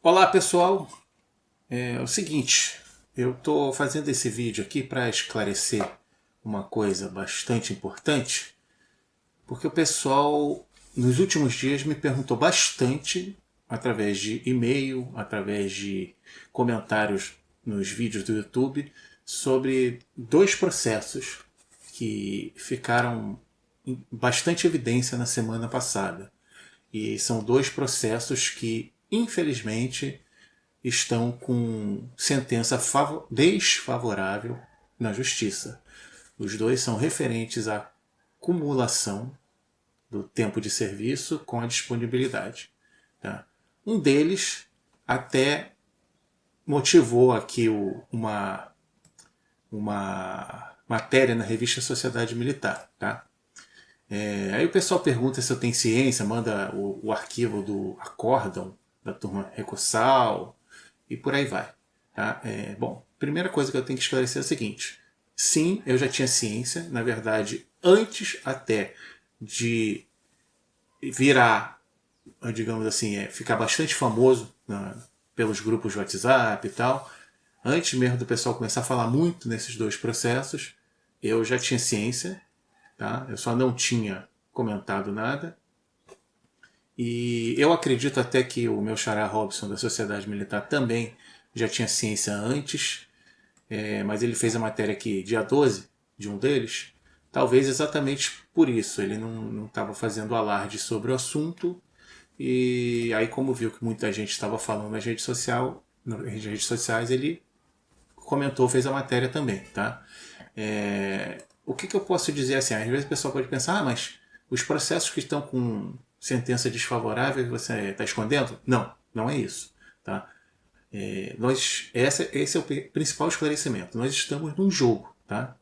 Olá pessoal, é o seguinte, eu estou fazendo esse vídeo aqui para esclarecer uma coisa bastante importante, porque o pessoal nos últimos dias me perguntou bastante, através de e-mail, através de comentários nos vídeos do YouTube, sobre dois processos que ficaram em bastante evidência na semana passada. E são dois processos que, infelizmente, estão com sentença desfavorável na Justiça. Os dois são referentes à cumulação do tempo de serviço com a disponibilidade. Tá? Um deles até motivou aqui uma matéria na revista Sociedade Militar. Tá? Aí o pessoal pergunta se eu tenho ciência, manda o arquivo do acórdão da turma recursal e por aí vai. Tá? Bom, primeira coisa que eu tenho que esclarecer é o seguinte. Sim, eu já tinha ciência, na verdade, antes até de virar, digamos assim, ficar bastante famoso pelos grupos de WhatsApp e tal, antes mesmo do pessoal começar a falar muito nesses dois processos, eu já tinha ciência, tá? Eu só não tinha comentado nada. E eu acredito até que o meu xará Robson da Sociedade Militar também já tinha ciência antes, mas ele fez a matéria aqui dia 12 de um deles, talvez exatamente por isso. Ele não estava fazendo alarde sobre o assunto, e aí como viu que muita gente estava falando nas redes sociais, ele comentou, fez a matéria também. Tá? O que eu posso dizer assim? Às vezes o pessoal pode pensar, mas os processos que estão com sentença desfavorável você está escondendo? Não, não é isso. Tá? Esse é o principal esclarecimento. Nós estamos num jogo. Tá?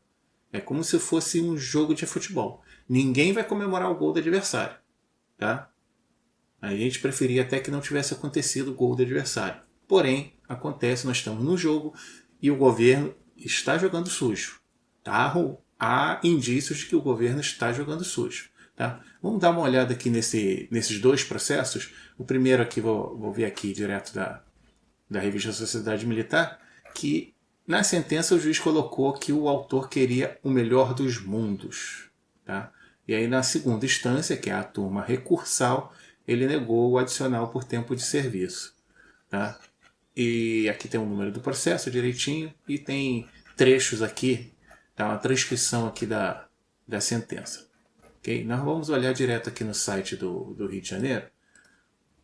É como se fosse um jogo de futebol. Ninguém vai comemorar o gol do adversário. Tá? A gente preferia até que não tivesse acontecido o gol do adversário. Porém, acontece, nós estamos no jogo e o governo está jogando sujo. Tá? Há indícios de que o governo está jogando sujo. Tá? Vamos dar uma olhada aqui nesses dois processos. O primeiro aqui, vou ver aqui direto da revista Sociedade Militar, que na sentença o juiz colocou que o autor queria o melhor dos mundos. Tá? E aí na segunda instância, que é a turma recursal, ele negou o adicional por tempo de serviço. Tá? E aqui tem o número do processo direitinho e tem trechos aqui, tá? Uma transcrição aqui da sentença. Okay? Nós vamos olhar direto aqui no site do Rio de Janeiro.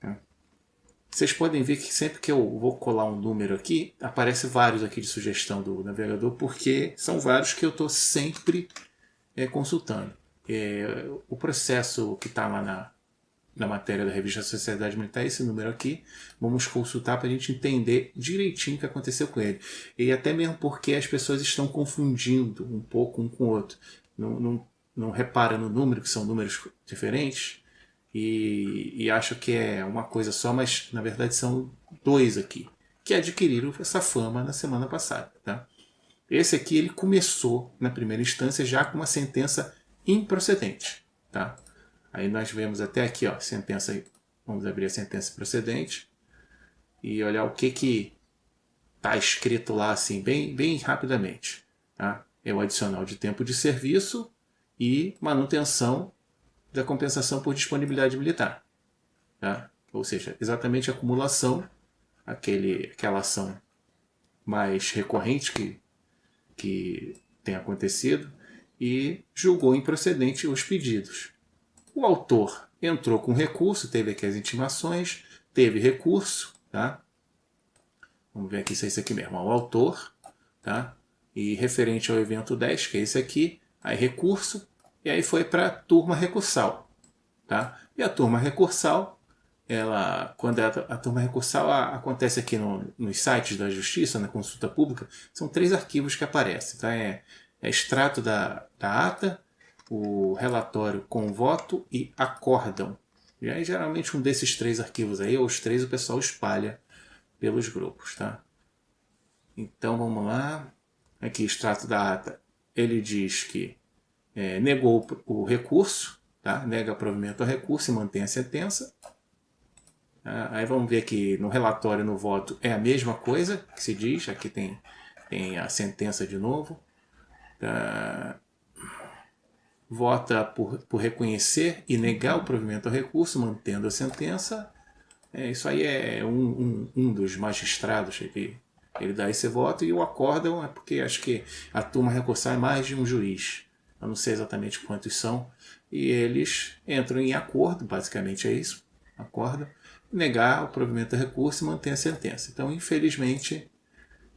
Tá? Vocês podem ver que sempre que eu vou colar um número aqui, aparece vários aqui de sugestão do navegador, porque são vários que eu estou sempre consultando. O processo que está lá na matéria da revista Sociedade Militar, esse número aqui, vamos consultar para a gente entender direitinho o que aconteceu com ele. E até mesmo porque as pessoas estão confundindo um pouco um com o outro. Não repara no número, que são números diferentes, e acham que é uma coisa só, mas na verdade são dois aqui, que adquiriram essa fama na semana passada. Tá? Esse aqui ele começou, na primeira instância, já com uma sentença improcedente. Tá? Aí nós vemos até aqui, ó, sentença. Vamos abrir a sentença procedente e olhar o que está escrito lá assim, bem rapidamente. Tá? É o adicional de tempo de serviço e manutenção da compensação por disponibilidade militar. Tá? Ou seja, exatamente a acumulação, aquela ação mais recorrente que tem acontecido, e julgou improcedente os pedidos. O autor entrou com recurso, teve aqui as intimações, teve recurso, tá? Vamos ver aqui se é isso aqui mesmo. O autor, tá? E referente ao evento 10, que é esse aqui, aí recurso, e aí foi para a turma recursal, tá? E a turma recursal, quando a turma recursal acontece aqui nos sites da Justiça, na consulta pública, são 3 arquivos que aparecem, tá? Extrato da ata, o relatório com voto e acórdão. E aí geralmente um desses 3 arquivos aí, ou os 3, o pessoal espalha pelos grupos. Tá? Então vamos lá. Aqui, extrato da ata, ele diz que negou o recurso, tá? Nega provimento ao recurso e mantém a sentença. Aí vamos ver que no relatório, no voto, é a mesma coisa que se diz. Aqui tem a sentença de novo. Vota por reconhecer e negar o provimento ao recurso, mantendo a sentença. Isso aí é um dos magistrados que ele dá esse voto, e o acórdão é porque acho que a turma recursal é mais de um juiz. Eu não sei exatamente quantos são. E eles entram em acordo, basicamente é isso. Acordam, negar o provimento ao recurso e manter a sentença. Então, infelizmente,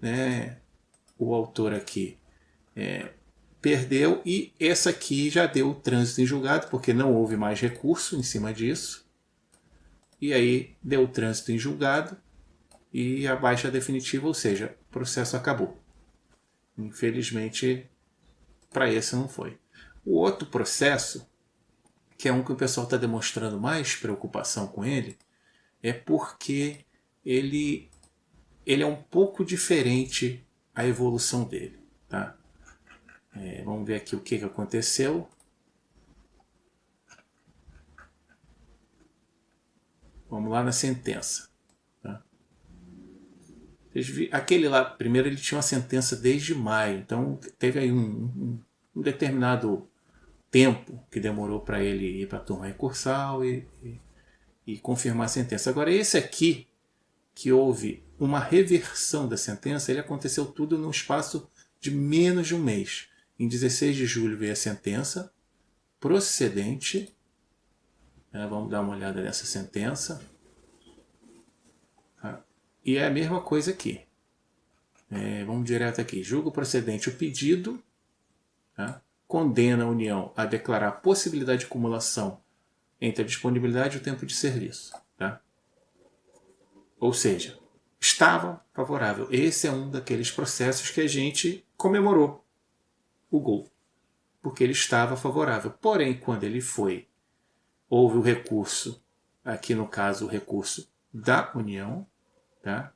né, o autor aqui perdeu, e essa aqui já deu o trânsito em julgado, porque não houve mais recurso em cima disso. E aí deu o trânsito em julgado e a baixa definitiva, ou seja, o processo acabou. Infelizmente, para esse não foi. O outro processo, que é um que o pessoal está demonstrando mais preocupação com ele, é porque ele é um pouco diferente a evolução dele. Tá? Vamos ver aqui o que aconteceu. Vamos lá na sentença. Tá? Aquele lá, primeiro, ele tinha uma sentença desde maio, então teve aí um determinado tempo que demorou para ele ir para a turma recursal e confirmar a sentença. Agora, esse aqui, que houve uma reversão da sentença, ele aconteceu tudo num espaço de menos de um mês. Em 16 de julho veio a sentença procedente. Vamos dar uma olhada nessa sentença. E é a mesma coisa aqui. Vamos direto aqui. Julga procedente o pedido. Condena a União a declarar a possibilidade de acumulação entre a disponibilidade e o tempo de serviço. Tá? Ou seja, estava favorável. Esse é um daqueles processos que a gente comemorou o gol, porque ele estava favorável. Porém, quando ele houve o recurso, aqui no caso o recurso da União, tá?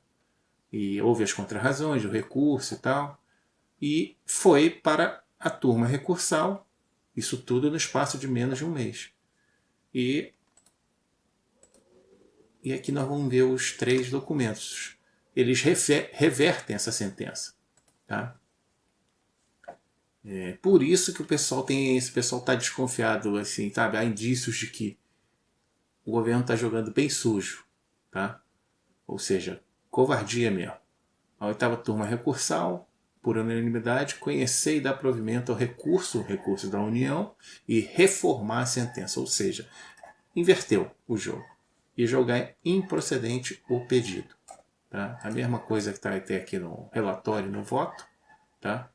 E houve as contrarrazões do recurso e tal, e foi para a turma recursal, isso tudo no espaço de menos de um mês. E aqui nós vamos ver os 3 documentos. Eles revertem essa sentença. Tá? Por isso que esse pessoal está desconfiado, assim, sabe? Há indícios de que o governo está jogando bem sujo. Tá? Ou seja, covardia mesmo. A 8ª turma recursal, por unanimidade, conhecer e dar provimento ao recurso da União e reformar a sentença. Ou seja, inverteu o jogo e jogar improcedente o pedido. Tá? A mesma coisa que está até aqui no relatório e no voto. Tá?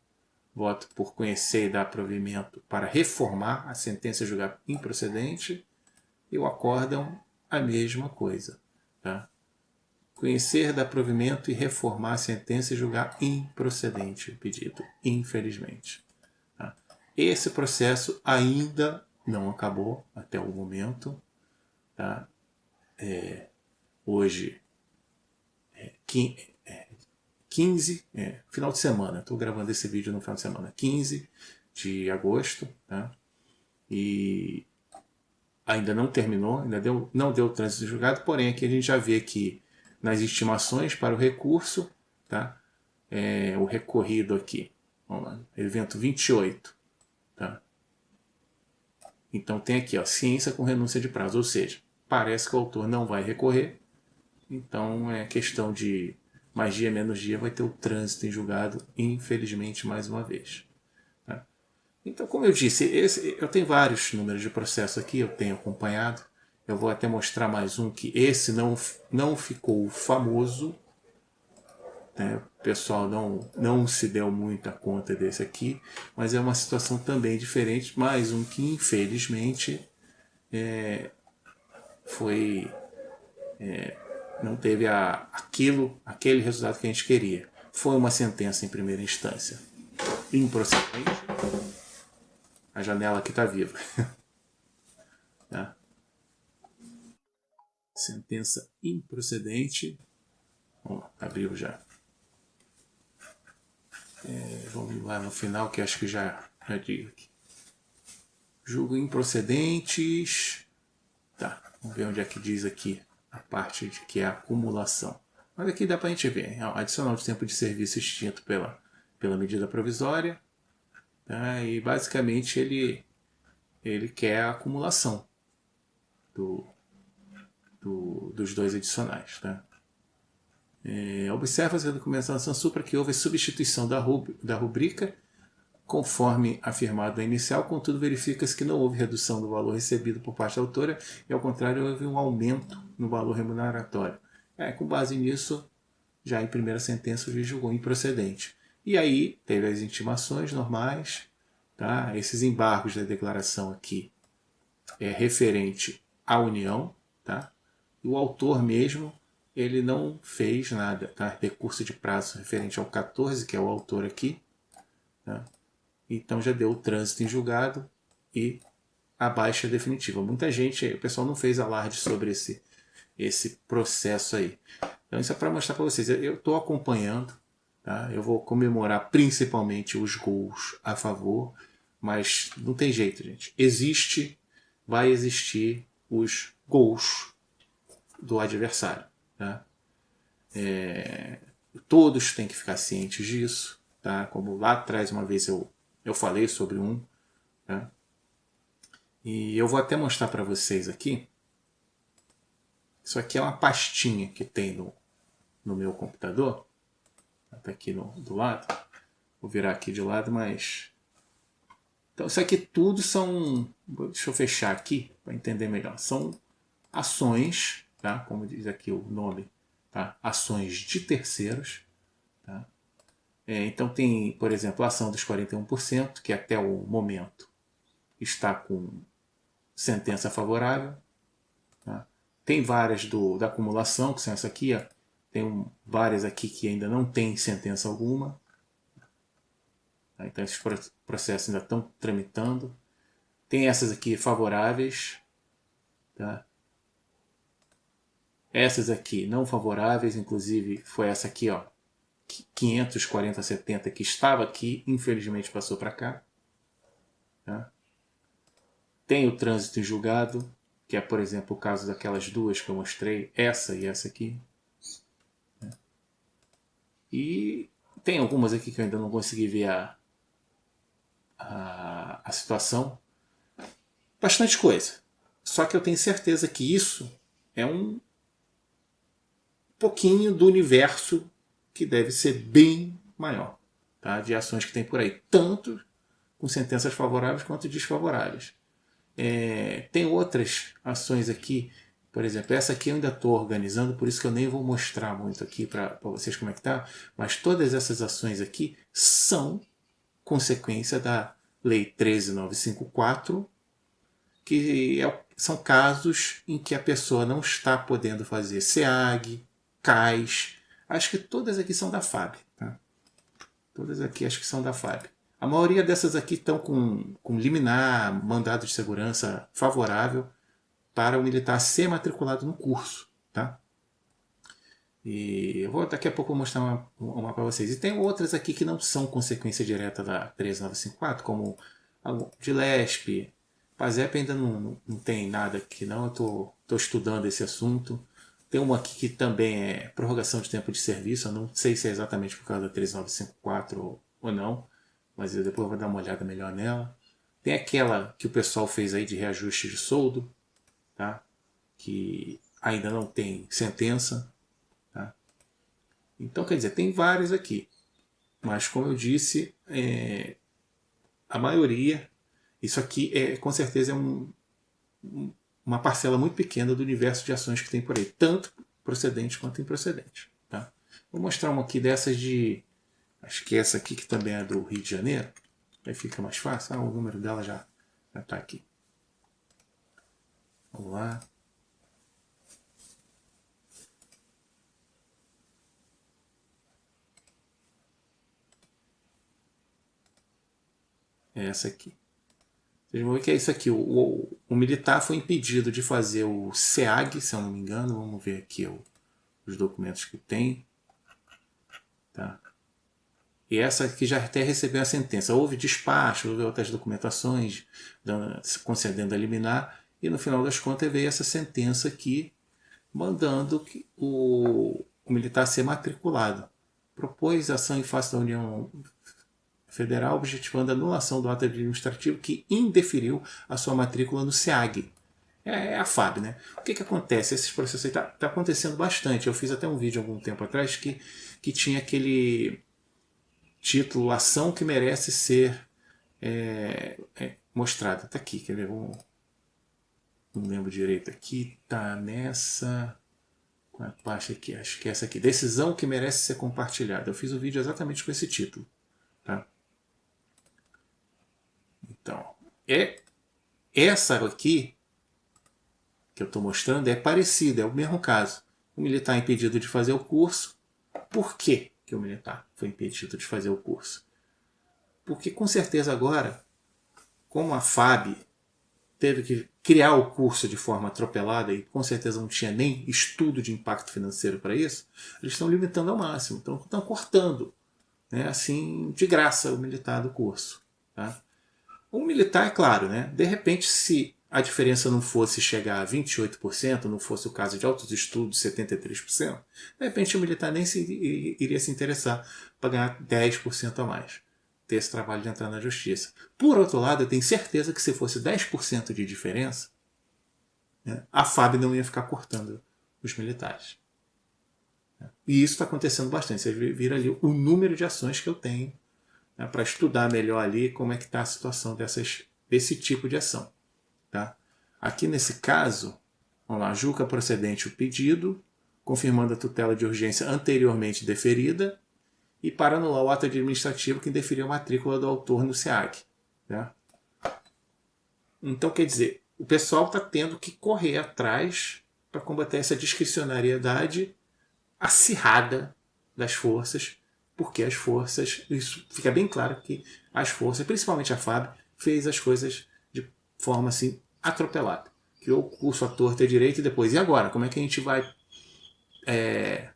Voto por conhecer e dar provimento para reformar a sentença julgar improcedente, e o acórdão a mesma coisa. Tá? Conhecer, dar provimento e reformar a sentença e julgar improcedente o pedido, infelizmente. Tá? Esse processo ainda não acabou até o momento. Tá? Hoje, 15, final de semana, estou gravando esse vídeo no final de semana, 15 de agosto, tá? E ainda não terminou, não deu trânsito julgado, porém aqui a gente já vê que nas estimações para o recurso, tá? O recorrido aqui, vamos lá, evento 28, tá? Então tem aqui, ó, ciência com renúncia de prazo, ou seja, parece que o autor não vai recorrer, então é questão de mais dia, menos dia, vai ter o trânsito em julgado, infelizmente, mais uma vez. Tá? Então, como eu disse, eu tenho vários números de processo aqui, eu tenho acompanhado. Eu vou até mostrar mais um que esse não ficou famoso. Né? O pessoal não se deu muita conta desse aqui, mas é uma situação também diferente. Mais um que, infelizmente, não teve aquele resultado que a gente queria. Foi uma sentença em primeira instância improcedente. A janela aqui está viva. Tá? Sentença improcedente. Vamos lá, abriu já. Vamos lá no final, que acho que já digo aqui. Julgo improcedentes. Tá, vamos ver onde é que diz aqui a parte de que é a acumulação. Mas aqui dá para a gente ver, adicional de tempo de serviço extinto pela medida provisória, tá? E basicamente ele quer a acumulação dos dois adicionais. Tá? Observa-se a documentação supra que houve substituição da rubrica conforme afirmado na inicial, contudo verifica-se que não houve redução do valor recebido por parte da autora e, ao contrário, houve um aumento no valor remuneratório. Com base nisso, já em primeira sentença, o juiz julgou improcedente. E aí teve as intimações normais, tá? Esses embargos da declaração aqui é referente à União, tá? E o autor mesmo, ele não fez nada, tá? Recurso de prazo referente ao 14, que é o autor aqui, tá? Então já deu o trânsito em julgado e a baixa definitiva. Muita gente, o pessoal não fez alarde sobre esse processo aí. Então isso é para mostrar para vocês. Eu estou acompanhando, tá? Eu vou comemorar principalmente os gols a favor, mas não tem jeito, gente. Vai existir os gols do adversário. Tá? Todos têm que ficar cientes disso. Tá? Como lá atrás uma vez eu falei sobre um. Tá? E eu vou até mostrar para vocês aqui. Isso aqui é uma pastinha que tem no meu computador. Está aqui do lado. Vou virar aqui de lado, mas... Então isso aqui tudo são... Deixa eu fechar aqui para entender melhor. São ações, tá? Como diz aqui o nome, tá? Ações de terceiros. Tá? Então tem, por exemplo, a ação dos 41%, que até o momento está com sentença favorável. Tá? Tem várias da acumulação, que são essa aqui. Ó. Tem várias aqui que ainda não tem sentença alguma. Tá? Então esses processos ainda estão tramitando. Tem essas aqui favoráveis. Tá? Essas aqui não favoráveis, inclusive foi essa aqui, ó. 540-70 que estava aqui, infelizmente passou para cá. Tá? Tem o trânsito em julgado, que é, por exemplo, o caso daquelas duas que eu mostrei, essa e essa aqui. E tem algumas aqui que eu ainda não consegui ver a situação. Bastante coisa. Só que eu tenho certeza que isso é um pouquinho do universo que deve ser bem maior, tá? De ações que tem por aí, tanto com sentenças favoráveis quanto desfavoráveis. Tem outras ações aqui, por exemplo, essa aqui eu ainda estou organizando, por isso que eu nem vou mostrar muito aqui para vocês como é que tá, mas todas essas ações aqui são consequência da Lei 13.954, que são casos em que a pessoa não está podendo fazer SEAG, CAIS. Acho que todas aqui são da FAB. Tá? Todas aqui acho que são da FAB. A maioria dessas aqui estão com liminar, mandado de segurança favorável para o militar ser matriculado no curso. Tá? E eu vou daqui a pouco mostrar uma para vocês. E tem outras aqui que não são consequência direta da 13954, como a de LESP. PASEP ainda não tem nada aqui não, eu estou estudando esse assunto. Tem uma aqui que também é prorrogação de tempo de serviço, eu não sei se é exatamente por causa da 3954 ou não, mas eu depois vou dar uma olhada melhor nela. Tem aquela que o pessoal fez aí de reajuste de soldo, tá? Que ainda não tem sentença. Tá? Então, quer dizer, tem várias aqui, mas como eu disse, a maioria, isso aqui com certeza é uma parcela muito pequena do universo de ações que tem por aí, tanto procedente quanto improcedente. Tá? Vou mostrar uma aqui dessas acho que essa aqui que também é do Rio de Janeiro, aí fica mais fácil, o número dela já está aqui. Vamos lá. É essa aqui. Vocês vão ver que é isso aqui. O militar foi impedido de fazer o SEAG, se eu não me engano. Vamos ver aqui os documentos que tem. Tá? E essa aqui já até recebeu a sentença. Houve despacho, houve outras documentações concedendo a liminar. E no final das contas veio essa sentença aqui. mandando o militar ser matriculado. Propôs ação em face da União Federal, objetivando a anulação do ato administrativo que indeferiu a sua matrícula no SEAG. É a FAB, né? O que acontece? Esses processos aí tá acontecendo bastante. Eu fiz até um vídeo algum tempo atrás que tinha aquele título Ação que merece ser mostrada. Tá aqui, quer ver? Não lembro direito aqui. Tá nessa... Qual é a parte aqui? Acho que é essa aqui. Decisão que merece ser compartilhada. Eu fiz o vídeo exatamente com esse título. Tá? Então, essa aqui que eu estou mostrando é parecida, é o mesmo caso. O militar é impedido de fazer o curso. Por que o militar foi impedido de fazer o curso? Porque com certeza agora, como a FAB teve que criar o curso de forma atropelada e com certeza não tinha nem estudo de impacto financeiro para isso, eles estão limitando ao máximo, estão cortando, né, assim, de graça o militar do curso. Tá? O militar, é claro, né, de repente, se a diferença não fosse chegar a 28%, não fosse o caso de altos estudos, 73%, de repente o militar nem iria se interessar para ganhar 10% a mais, ter esse trabalho de entrar na justiça. Por outro lado, eu tenho certeza que se fosse 10% de diferença, né, a FAB não ia ficar cortando os militares. E isso está acontecendo bastante. Vocês viram ali o número de ações que eu tenho, né, para estudar melhor ali como é que está a situação desse tipo de ação. Tá? Aqui nesse caso, vamos lá, julga procedente o pedido, confirmando a tutela de urgência anteriormente deferida, e para anular o ato administrativo que indeferiu a matrícula do autor no SEAG. Né? Então, quer dizer, o pessoal está tendo que correr atrás para combater essa discricionariedade acirrada das forças, porque as forças, isso fica bem claro que as forças, principalmente a FAB, fez as coisas de forma assim atropelada. Criou o curso à torta e à direita e depois, e agora? Como é que a gente vai...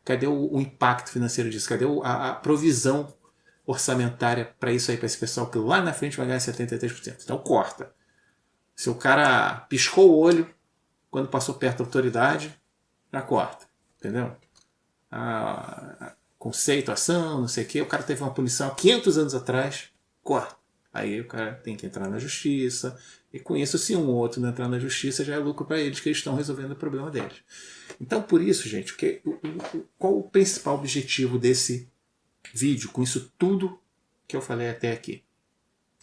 cadê o impacto financeiro disso? Cadê a provisão orçamentária para isso aí, para esse pessoal que lá na frente vai ganhar 73%? Então corta. Se o cara piscou o olho quando passou perto da autoridade, já corta. Entendeu? Conceito, ação, não sei o quê. O cara teve uma punição há 500 anos atrás, corta. Aí o cara tem que entrar na justiça. E com isso, se um ou outro não entrar na justiça, já é lucro para eles, que eles estão resolvendo o problema deles. Então, por isso, gente, qual o principal objetivo desse vídeo, com isso tudo que eu falei até aqui?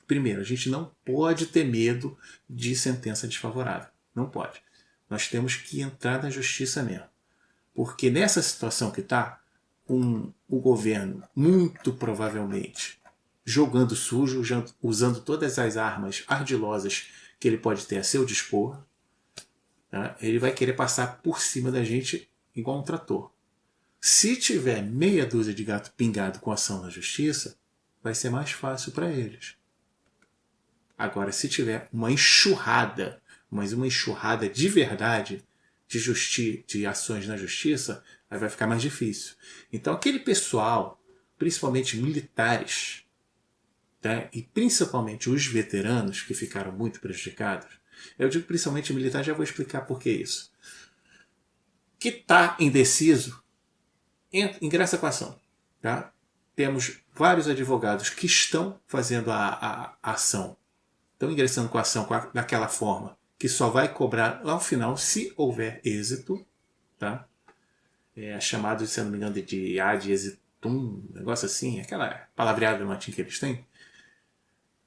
Primeiro, a gente não pode ter medo de sentença desfavorável. Não pode. Nós temos que entrar na justiça mesmo. Porque nessa situação que está, o governo, muito provavelmente, jogando sujo, usando todas as armas ardilosas que ele pode ter a seu dispor, tá? Ele vai querer passar por cima da gente igual um trator. Se tiver meia dúzia de gato pingado com ação na justiça, vai ser mais fácil para eles. Agora, se tiver uma enxurrada, mas uma enxurrada de verdade de ações na justiça, aí vai ficar mais difícil. Então, aquele pessoal, principalmente militares, tá? E principalmente os veteranos, que ficaram muito prejudicados, eu digo principalmente militares, já vou explicar por que isso, que está indeciso, ingressa com a ação. Tá? Temos vários advogados que estão fazendo a ação, estão ingressando com a ação daquela forma, que só vai cobrar lá no final, se houver êxito, tá? Chamado, se eu não me engano, de ad exitum, um negócio assim, aquela palavreada no latim que eles têm.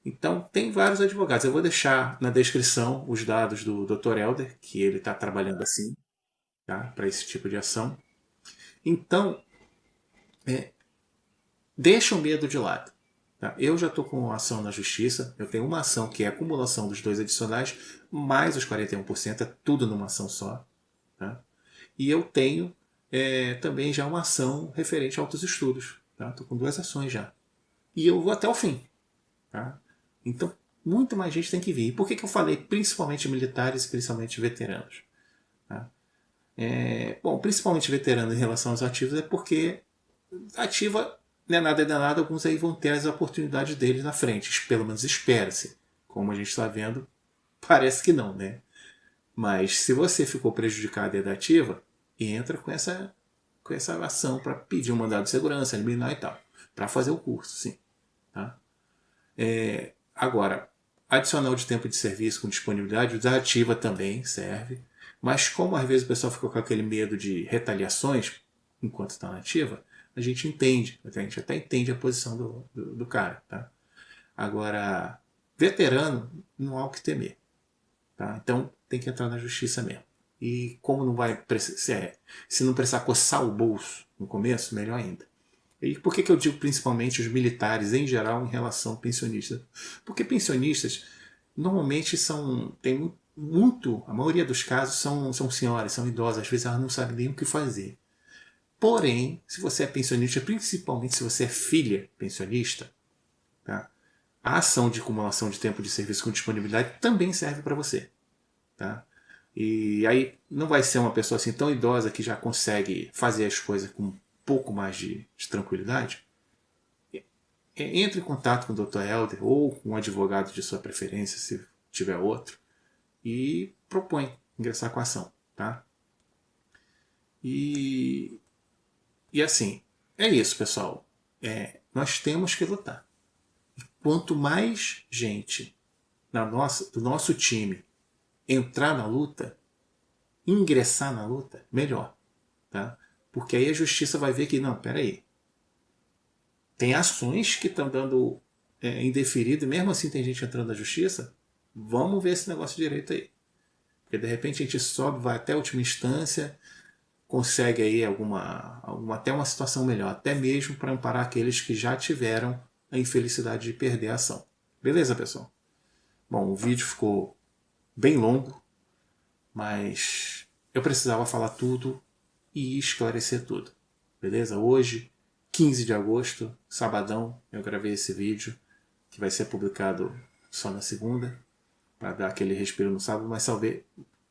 Então, tem vários advogados. Eu vou deixar na descrição os dados do Dr. Helder, que ele está trabalhando assim, tá? Para esse tipo de ação. Então, deixa o medo de lado. Tá? Eu já estou com ação na justiça, eu tenho uma ação que é a acumulação dos 2 adicionais, mais os 41%, é tudo numa ação só. Tá? E eu tenho também já uma ação referente a altos estudos. Estou com 2 ações já. E eu vou até o fim. Tá? Então, muito mais gente tem que vir. E por que eu falei principalmente militares e principalmente veteranos? Tá? Bom, principalmente veteranos em relação aos ativos é porque ativa... Não é nada, alguns aí vão ter as oportunidades deles na frente. Pelo menos espera-se. Como a gente está vendo, parece que não, né? Mas se você ficou prejudicado e é da ativa, entra com essa ação para pedir um mandado de segurança, liminar e tal, para fazer o curso, sim. Tá? Agora, adicional de tempo de serviço com disponibilidade, o da ativa também serve, mas como às vezes o pessoal fica com aquele medo de retaliações enquanto está na ativa, a gente até entende a posição do cara. Tá? Agora, veterano, não há o que temer. Tá? Então, tem que entrar na justiça mesmo. E como não vai se não precisar coçar o bolso no começo, melhor ainda. E por que eu digo principalmente os militares em geral em relação a pensionistas? Porque pensionistas normalmente tem muito, a maioria dos casos são senhoras, são idosas, às vezes elas não sabem nem o que fazer. Porém, se você é pensionista, principalmente se você é filha pensionista, tá? A ação de acumulação de tempo de serviço com disponibilidade também serve para você. Tá? E aí não vai ser uma pessoa assim tão idosa que já consegue fazer as coisas com um pouco mais de tranquilidade. Entre em contato com o Dr. Helder ou com um advogado de sua preferência, se tiver outro, e propõe ingressar com a ação. Tá? E assim, é isso, pessoal. Nós temos que lutar. Quanto mais gente do nosso time entrar na luta, ingressar na luta, melhor. Tá? Porque aí a justiça vai ver que, não, peraí, tem ações que estão dando indeferido e mesmo assim tem gente entrando na justiça, vamos ver esse negócio direito aí. Porque de repente a gente sobe, vai até a última instância, consegue aí até uma situação melhor, até mesmo para amparar aqueles que já tiveram a infelicidade de perder a ação. Beleza, pessoal? Bom, o vídeo ficou bem longo, mas eu precisava falar tudo e esclarecer tudo. Beleza? Hoje, 15 de agosto, sabadão, eu gravei esse vídeo, que vai ser publicado só na segunda, para dar aquele respiro no sábado, mas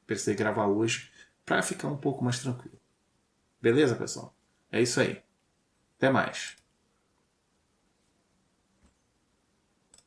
precisei gravar hoje para ficar um pouco mais tranquilo. Beleza, pessoal? É isso aí. Até mais.